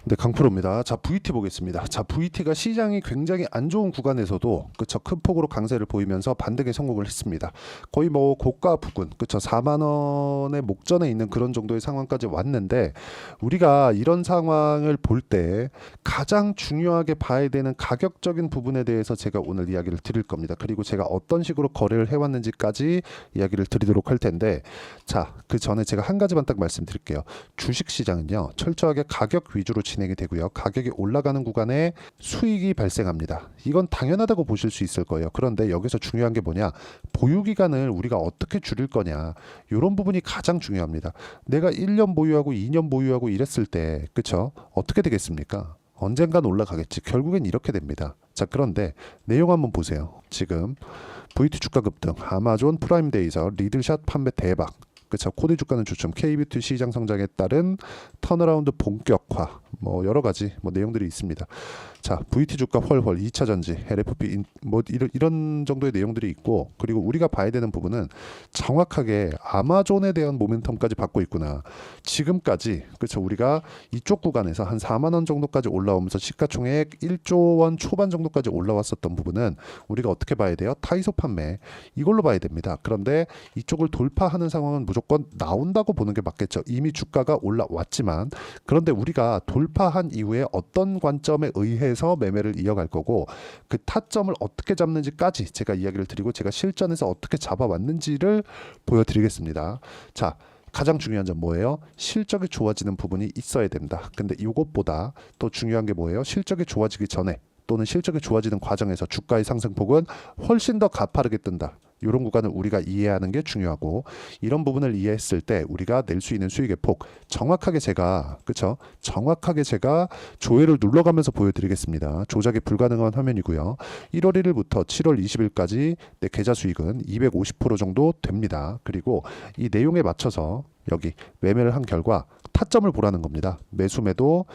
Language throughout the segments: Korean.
네, 강프로입니다. 자, VT 보겠습니다. 자, VT가 시장이 굉장히 안 좋은 구간에서도 그쵸, 큰 폭으로 강세를 보이면서 반등에 성공을 했습니다. 거의 뭐 고가 부근, 그쵸, 4만 원의 목전에 있는 그런 정도의 상황까지 왔는데, 우리가 이런 상황을 볼 때 가장 중요하게 봐야 되는 가격적인 부분에 대해서 제가 오늘 이야기를 드릴 겁니다. 그리고 제가 어떤 식으로 거래를 해왔는지까지 이야기를 드리도록 할 텐데, 자, 그 전에 제가 한 가지만 딱 말씀드릴게요. 주식 시장은요, 철저하게 가격 위주로 진행이 되고요. 가격이 올라가는 구간에 수익이 발생합니다. 이건 당연하다고 보실 수 있을 거예요. 그런데 여기서 중요한 게 뭐냐? 보유 기간을 우리가 어떻게 줄일 거냐? 이런 부분이 가장 중요합니다. 내가 1년 보유하고 2년 보유하고 이랬을 때, 그쵸? 어떻게 되겠습니까? 언젠간 올라가겠지. 결국엔 이렇게 됩니다. 자, 그런데 내용 한번 보세요. 지금 VT 주가 급등, 아마존 프라임데이서 리들샷 판매 대박. 그쵸, 코디 주가는 주춤, K뷰티 시장 성장에 따른 턴어라운드 본격화, 뭐 여러 가지 뭐 내용들이 있습니다. 자, VT 주가 훨훨, 2차 전지, LFP 뭐 이런 정도의 내용들이 있고, 그리고 우리가 봐야 되는 부분은 정확하게 아마존에 대한 모멘텀까지 받고 있구나. 지금까지 그쵸, 우리가 이쪽 구간에서 한 4만 원 정도까지 올라오면서 시가총액 1조 원 초반 정도까지 올라왔었던 부분은 우리가 어떻게 봐야 돼요? 타이소 판매, 이걸로 봐야 됩니다. 그런데 이쪽을 돌파하는 상황은 무조건 나온다고 보는 게 맞겠죠. 이미 주가가 올라왔지만, 그런데 우리가 돌파한 이후에 어떤 관점에 의해서 매매를 이어갈 거고, 그 타점을 어떻게 잡는지까지 제가 이야기를 드리고, 제가 실전에서 어떻게 잡아왔는지를 보여드리겠습니다. 자, 가장 중요한 점 뭐예요? 실적이 좋아지는 부분이 있어야 된다. 근데 이것보다 또 중요한 게 뭐예요? 실적이 좋아지기 전에 또는 실적이 좋아지는 과정에서 주가의 상승폭은 훨씬 더 가파르게 뜬다. 이런 구간을 우리가 이해하는 게 중요하고, 이런 부분을 이해했을 때 우리가 낼 수 있는 수익의 폭 정확하게 제가, 그쵸, 정확하게 제가 조회를 눌러가면서 보여드리겠습니다. 조작이 불가능한 화면이고요. 1월 1일부터 7월 20일까지 내 계좌 수익은 250% 정도 됩니다. 그리고 이 내용에 맞춰서 여기 매매를 한 결과 타점을 보라는 겁니다. 매수 매도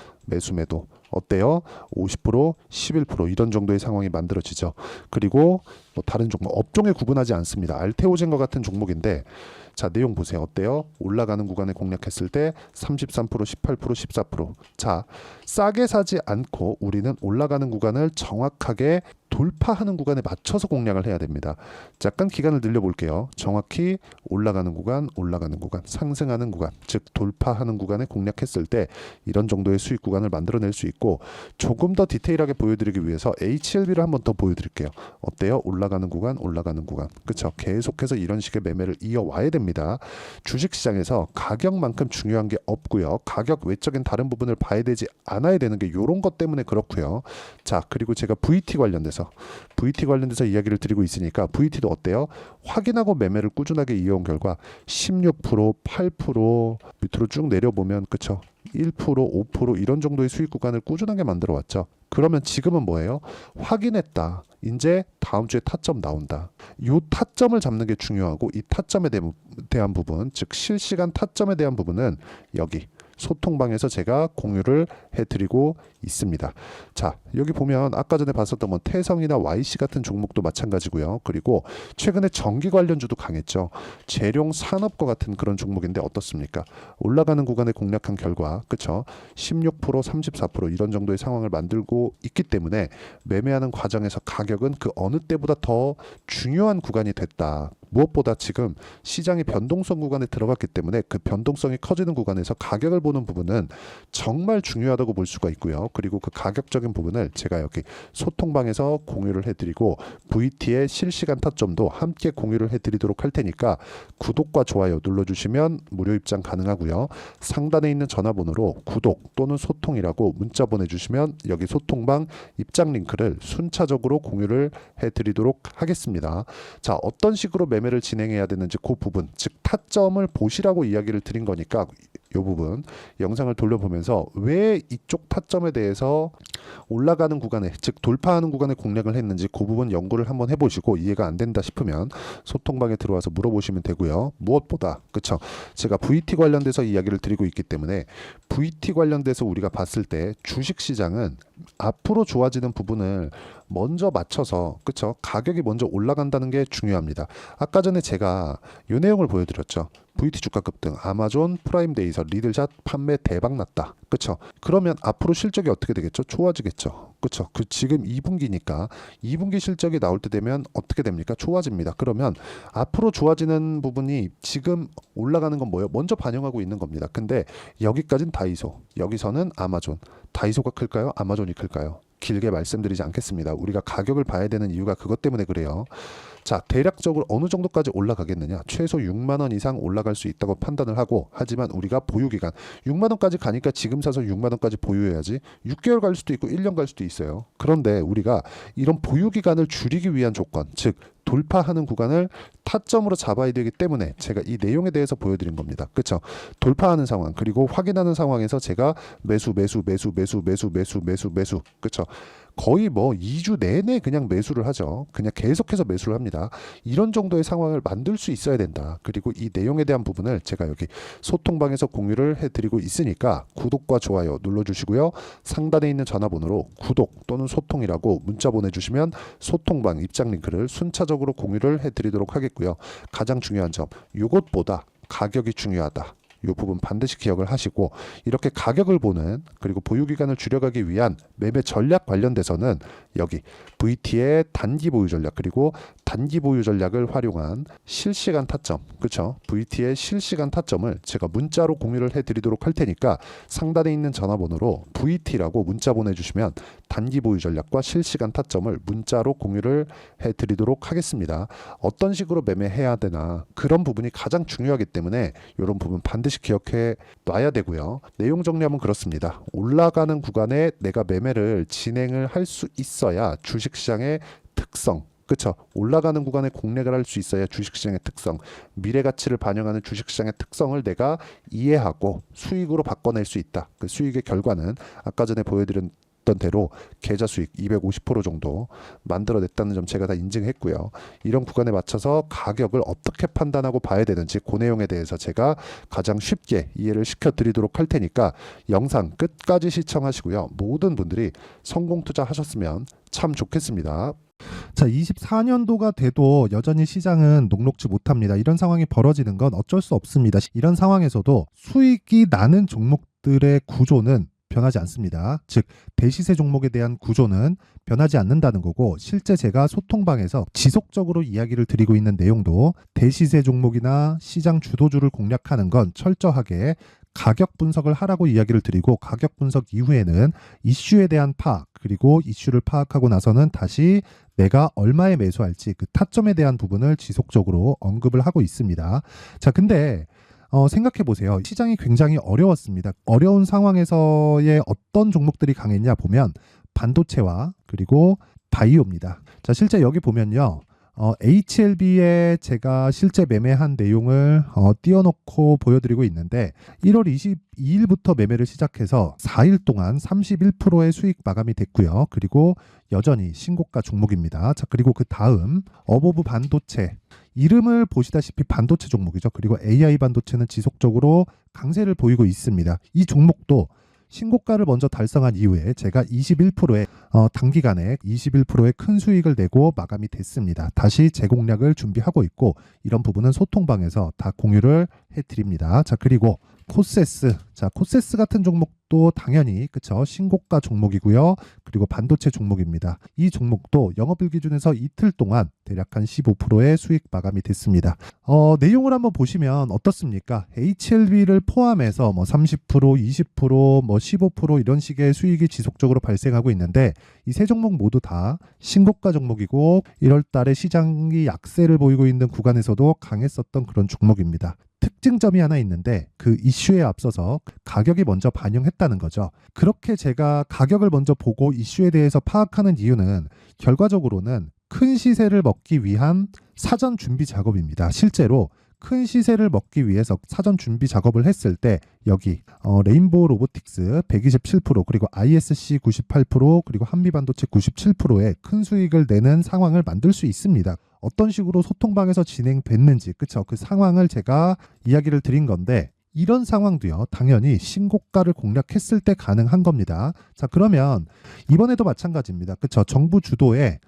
어때요? 50%, 11% 이런 정도의 상황이 만들어지죠. 그리고 뭐 다른 종목, 업종에 구분하지 않습니다. 알테오젠과 같은 종목인데, 자, 내용 보세요. 어때요? 올라가는 구간에 공략했을 때 33%, 18%, 14%. 자, 싸게 사지 않고 우리는 올라가는 구간을 정확하게 돌파하는 구간에 맞춰서 공략을 해야 됩니다. 잠깐 기간을 늘려볼게요. 정확히 올라가는 구간, 상승하는 구간, 즉 돌파하는 구간에 공략했을 때 이런 정도의 수익 구간을 만들어낼 수 있고, 조금 더 디테일하게 보여드리기 위해서 HLB를 한번 더 보여드릴게요. 어때요? 올라가는 구간, 그쵸? 계속해서 이런 식의 매매를 이어와야 됩니다. 주식시장에서 가격만큼 중요한 게 없고요. 가격 외적인 다른 부분을 봐야 되지 않아야 되는 게 이런 것 때문에 그렇고요. 자, 그리고 제가 VT 관련돼서 이야기를 드리고 있으니까, VT도 어때요? 확인하고 매매를 꾸준하게 이어온 결과 16%, 8% 밑으로 쭉 내려보면, 그쵸, 1%, 5% 이런 정도의 수익 구간을 꾸준하게 만들어 왔죠. 그러면 지금은 뭐예요? 확인했다. 이제 다음 주에 타점 나온다. 이 타점을 잡는 게 중요하고, 이 타점에 대한 부분, 즉 실시간 타점에 대한 부분은 여기 소통방에서 제가 공유를 해드리고 있습니다. 자, 여기 보면 아까 전에 봤었던 뭐 태성이나 YC 같은 종목도 마찬가지고요. 그리고 최근에 전기 관련주도 강했죠. 재룡 산업과 같은 그런 종목인데 어떻습니까? 올라가는 구간에 공략한 결과, 그쵸, 16%, 34% 이런 정도의 상황을 만들고 있기 때문에 매매하는 과정에서 가격은 그 어느 때보다 더 중요한 구간이 됐다. 무엇보다 지금 시장이 변동성 구간에 들어갔기 때문에 그 변동성이 커지는 구간에서 가격을 보는 부분은 정말 중요하다고 볼 수가 있고요. 그리고 그 가격적인 부분을 제가 여기 소통방에서 공유를 해드리고, VT의 실시간 타점도 함께 공유를 해드리도록 할 테니까 구독과 좋아요 눌러주시면 무료 입장 가능하고요. 상단에 있는 전화번호로 구독 또는 소통이라고 문자 보내주시면 여기 소통방 입장 링크를 순차적으로 공유를 해드리도록 하겠습니다. 자, 어떤 식으로 매매를 진행해야 되는지 그 부분, 즉 타점을 보시라고 이야기를 드린 거니까 이 부분 영상을 돌려보면서 왜 이쪽 타점에 대해서 올라가는 구간에, 즉 돌파하는 구간에 공략을 했는지 그 부분 연구를 한번 해보시고, 이해가 안 된다 싶으면 소통방에 들어와서 물어보시면 되고요. 무엇보다, 그쵸, 제가 VT 관련돼서 이야기를 드리고 있기 때문에 VT 관련돼서 우리가 봤을 때 주식시장은 앞으로 좋아지는 부분을 먼저 맞춰서, 그쵸, 가격이 먼저 올라간다는 게 중요합니다. 아까 전에 제가 이 내용을 보여드렸죠. VT 주가 급등, 아마존 프라임데이서 리들샷 판매 대박 났다. 그쵸? 그러면 앞으로 실적이 어떻게 되겠죠? 좋아지겠죠. 그쵸? 그 지금 2분기니까 2분기 실적이 나올 때 되면 어떻게 됩니까? 좋아집니다. 그러면 앞으로 좋아지는 부분이 지금 올라가는 건 뭐예요? 먼저 반영하고 있는 겁니다. 근데 여기까지는 다이소, 여기서는 아마존. 다이소가 클까요? 아마존이 클까요? 길게 말씀드리지 않겠습니다. 우리가 가격을 봐야 되는 이유가 그것 때문에 그래요. 자, 대략적으로 어느 정도까지 올라가겠느냐? 최소 6만 원 이상 올라갈 수 있다고 판단을 하고, 하지만 우리가 보유 기간 6만 원까지 가니까 지금 사서 6만 원까지 보유해야지. 6개월 갈 수도 있고 1년 갈 수도 있어요. 그런데 우리가 이런 보유 기간을 줄이기 위한 조건, 즉 돌파하는 구간을 타점으로 잡아야 되기 때문에 제가 이 내용에 대해서 보여드린 겁니다. 그렇죠? 돌파하는 상황 그리고 확인하는 상황에서 제가 매수 그렇죠? 거의 뭐 2주 내내 그냥 매수를 하죠. 그냥 계속해서 매수를 합니다. 이런 정도의 상황을 만들 수 있어야 된다. 그리고 이 내용에 대한 부분을 제가 여기 소통방에서 공유를 해드리고 있으니까 구독과 좋아요 눌러주시고요. 상단에 있는 전화번호로 구독 또는 소통이라고 문자 보내주시면 소통방 입장 링크를 순차적으로 공유를 해드리도록 하겠고요. 가장 중요한 점, 이것보다 가격이 중요하다. 이 부분 반드시 기억을 하시고, 이렇게 가격을 보는 그리고 보유 기간을 줄여가기 위한 매매 전략 관련돼서는 여기 VT의 단기 보유 전략 그리고 단기 보유 전략을 활용한 실시간 타점, 그렇죠? VT의 실시간 타점을 제가 문자로 공유를 해드리도록 할 테니까 상단에 있는 전화번호로 VT라고 문자 보내주시면 단기 보유 전략과 실시간 타점을 문자로 공유를 해드리도록 하겠습니다. 어떤 식으로 매매해야 되나 그런 부분이 가장 중요하기 때문에 이런 부분 반드시 기억해 놔야 되고요. 내용 정리하면 그렇습니다. 올라가는 구간에 내가 매매를 진행을 할 수 있어야 주식시장의 특성, 그렇죠? 올라가는 구간에 공략을 할 수 있어야 주식시장의 특성, 미래 가치를 반영하는 주식시장의 특성을 내가 이해하고 수익으로 바꿔낼 수 있다. 그 수익의 결과는 아까 전에 보여드렸던 대로 계좌 수익 250% 정도 만들어냈다는 점 제가 다 인증했고요. 이런 구간에 맞춰서 가격을 어떻게 판단하고 봐야 되는지 그 내용에 대해서 제가 가장 쉽게 이해를 시켜드리도록 할 테니까 영상 끝까지 시청하시고요. 모든 분들이 성공 투자하셨으면 참 좋겠습니다. 자, 24년도가 돼도 여전히 시장은 녹록지 못합니다. 이런 상황이 벌어지는 건 어쩔 수 없습니다. 이런 상황에서도 수익이 나는 종목들의 구조는 변하지 않습니다. 즉 대시세 종목에 대한 구조는 변하지 않는다는 거고, 실제 제가 소통방에서 지속적으로 이야기를 드리고 있는 내용도 대시세 종목이나 시장 주도주를 공략하는 건 철저하게 가격 분석을 하라고 이야기를 드리고, 가격 분석 이후에는 이슈에 대한 파악, 그리고 이슈를 파악하고 나서는 다시 내가 얼마에 매수할지 그 타점에 대한 부분을 지속적으로 언급을 하고 있습니다. 자, 근데 생각해 보세요. 시장이 굉장히 어려웠습니다. 어려운 상황에서의 어떤 종목들이 강했냐 보면 반도체와 그리고 바이오입니다. 자, 실제 여기 보면요. HLB에 제가 실제 매매한 내용을 띄워놓고 보여드리고 있는데, 1월 22일부터 매매를 시작해서 4일 동안 31%의 수익 마감이 됐고요. 그리고 여전히 신고가 종목입니다. 자, 그리고 그 다음 어보브 반도체, 이름을 보시다시피 반도체 종목이죠. 그리고 AI 반도체는 지속적으로 강세를 보이고 있습니다. 이 종목도 신고가를 먼저 달성한 이후에 제가 21%의 단기간에 21%의 큰 수익을 내고 마감이 됐습니다. 다시 재공략을 준비하고 있고, 이런 부분은 소통방에서 다 공유를 해드립니다. 자, 그리고 코세스, 자, 코세스 같은 종목도 당연히 그쵸, 신고가 종목이고요. 그리고 반도체 종목입니다. 이 종목도 영업일 기준에서 이틀 동안 대략 한 15%의 수익 마감이 됐습니다. 내용을 한번 보시면 어떻습니까? HLB를 포함해서 뭐 30%, 20%, 뭐 15% 이런 식의 수익이 지속적으로 발생하고 있는데, 이 세 종목 모두 다 신고가 종목이고 1월 달에 시장이 약세를 보이고 있는 구간에서도 강했었던 그런 종목입니다. 특징점이 하나 있는데, 그 이슈에 앞서서 가격이 먼저 반영했다는 거죠. 그렇게 제가 가격을 먼저 보고 이슈에 대해서 파악하는 이유는 결과적으로는 큰 시세를 먹기 위한 사전 준비 작업입니다. 실제로 큰 시세를 먹기 위해서 사전 준비 작업을 했을 때 여기 레인보우 로보틱스 127%, 그리고 ISC 98%, 그리고 한미반도체 97%의 큰 수익을 내는 상황을 만들 수 있습니다. 어떤 식으로 소통방에서 진행됐는지, 그쵸? 그 상황을 제가 이야기를 드린 건데, 이런 상황도요, 당연히 신고가를 공략했을 때 가능한 겁니다. 자, 그러면 이번에도 마찬가지입니다. 그쵸? 정부 주도의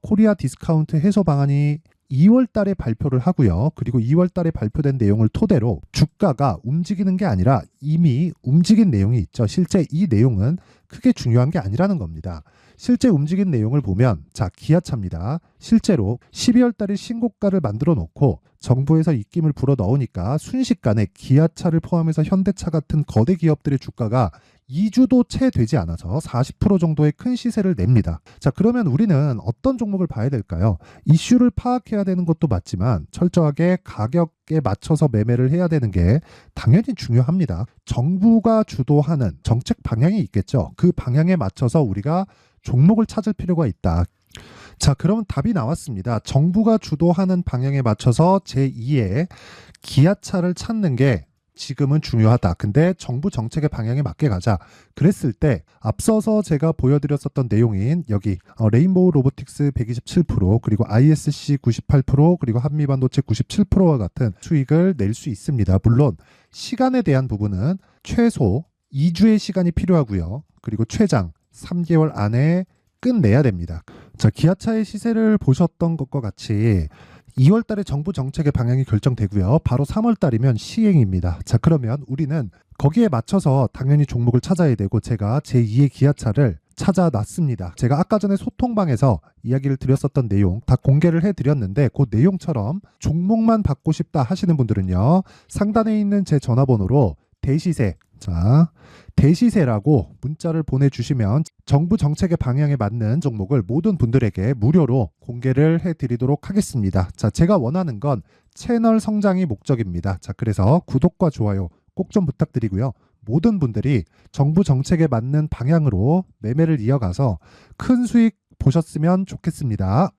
코리아 디스카운트 해소 방안이 2월 달에 발표를 하고요. 그리고 2월 달에 발표된 내용을 토대로 주가가 움직이는 게 아니라 이미 움직인 내용이 있죠. 실제 이 내용은 크게 중요한 게 아니라는 겁니다. 실제 움직인 내용을 보면 자, 기아차입니다. 실제로 12월 달에 신고가를 만들어 놓고 정부에서 입김을 불어 넣으니까 순식간에 기아차를 포함해서 현대차 같은 거대 기업들의 주가가 2주도 채 되지 않아서 40% 정도의 큰 시세를 냅니다. 자, 그러면 우리는 어떤 종목을 봐야 될까요? 이슈를 파악해야 되는 것도 맞지만 철저하게 가격에 맞춰서 매매를 해야 되는 게 당연히 중요합니다. 정부가 주도하는 정책 방향이 있겠죠. 그 방향에 맞춰서 우리가 종목을 찾을 필요가 있다. 자, 그러면 답이 나왔습니다. 정부가 주도하는 방향에 맞춰서 제2의 기아차를 찾는 게 지금은 중요하다. 근데 정부 정책의 방향에 맞게 가자. 그랬을 때 앞서서 제가 보여드렸었던 내용인 여기 레인보우 로보틱스 127% 그리고 ISC 98% 그리고 한미반도체 97%와 같은 수익을 낼 수 있습니다. 물론 시간에 대한 부분은 최소 2주의 시간이 필요하고요. 그리고 최장 3개월 안에 끝내야 됩니다. 자, 기아차의 시세를 보셨던 것과 같이 2월 달에 정부 정책의 방향이 결정되고요. 바로 3월 달이면 시행입니다. 자, 그러면 우리는 거기에 맞춰서 당연히 종목을 찾아야 되고 제가 제2의 기아차를 찾아놨습니다. 제가 아까 전에 소통방에서 이야기를 드렸었던 내용 다 공개를 해드렸는데 그 내용처럼 종목만 받고 싶다 하시는 분들은요. 상단에 있는 제 전화번호로 대시세, 자, 대시세라고 문자를 보내주시면 정부 정책의 방향에 맞는 종목을 모든 분들에게 무료로 공개를 해드리도록 하겠습니다. 자, 제가 원하는 건 채널 성장이 목적입니다. 자, 그래서 구독과 좋아요 꼭 좀 부탁드리고요. 모든 분들이 정부 정책에 맞는 방향으로 매매를 이어가서 큰 수익 보셨으면 좋겠습니다.